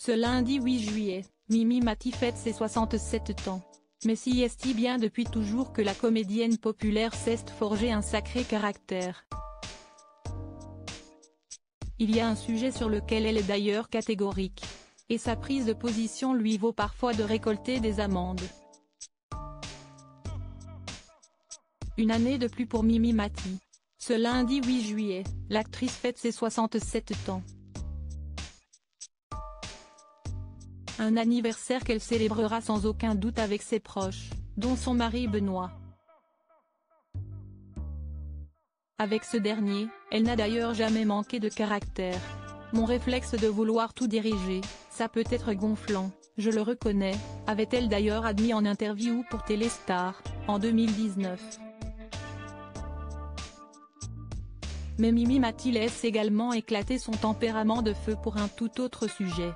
Ce lundi 8 juillet, Mimi Mati fête ses 67 ans. Mais si est-il bien depuis toujours que la comédienne populaire s'est forgé un sacré caractère. Il y a un sujet sur lequel elle est d'ailleurs catégorique. Et sa prise de position lui vaut parfois de récolter des amendes. Une année de plus pour Mimi Mati. Ce lundi 8 juillet, l'actrice fête ses 67 ans. Un anniversaire qu'elle célébrera sans aucun doute avec ses proches, dont son mari Benoît. Avec ce dernier, elle n'a d'ailleurs jamais manqué de caractère. Mon réflexe de vouloir tout diriger, ça peut être gonflant, je le reconnais, avait-elle d'ailleurs admis en interview pour Téléstar, en 2019. Mais Mimi Mati laisse également éclater son tempérament de feu pour un tout autre sujet.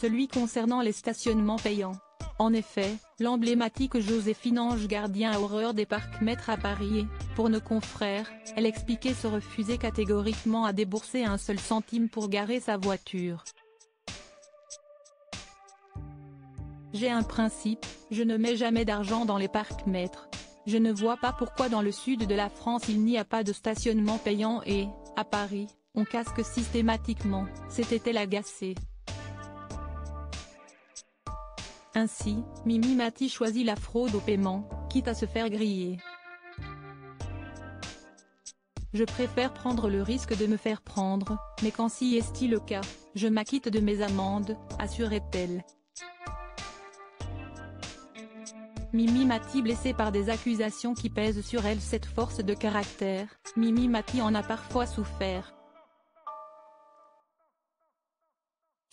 Celui concernant les stationnements payants. En effet, l'emblématique Joséphine Ange Gardien a horreur des parcs-mètres à Paris et, pour nos confrères, elle expliquait se refuser catégoriquement à débourser un seul centime pour garer sa voiture. J'ai un principe, je ne mets jamais d'argent dans les parcs-mètres. Je ne vois pas pourquoi dans le sud de la France il n'y a pas de stationnement payant et, à Paris, on casque systématiquement, s'était-elle agacée. Ainsi, Mimi Mati choisit la fraude au paiement, quitte à se faire griller. Je préfère prendre le risque de me faire prendre, mais quand si est-il le cas, je m'acquitte de mes amendes, assurait-elle. Mimi Mati blessée par des accusations qui pèsent sur elle. Cette force de caractère, Mimi Mati en a parfois souffert.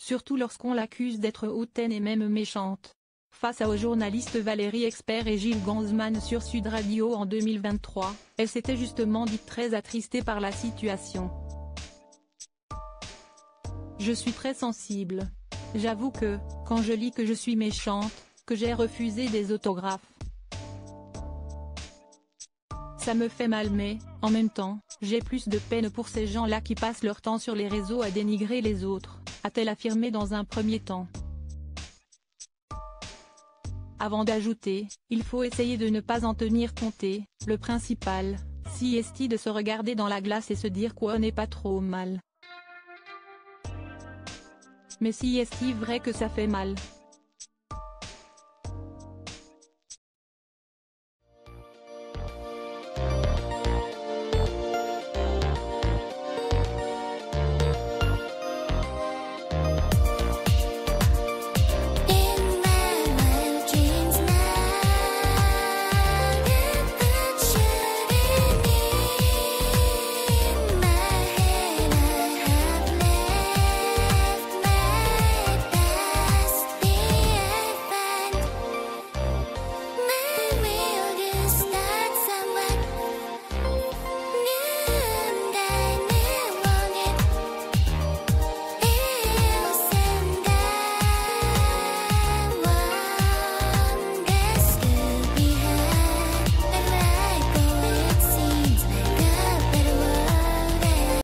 Surtout lorsqu'on l'accuse d'être hautaine et même méchante. Face aux journalistes Valérie Expert et Gilles Ganzmann sur Sud Radio en 2023, elle s'était justement dite très attristée par la situation. Je suis très sensible. J'avoue que, quand je lis que je suis méchante, que j'ai refusé des autographes, ça me fait mal mais, en même temps, j'ai plus de peine pour ces gens-là qui passent leur temps sur les réseaux à dénigrer les autres, a-t-elle affirmé dans un premier temps. Avant d'ajouter, il faut essayer de ne pas en tenir compte et, le principal, si est-il de se regarder dans la glace et se dire quoi n'est pas trop mal. Mais si est-il vrai que ça fait mal.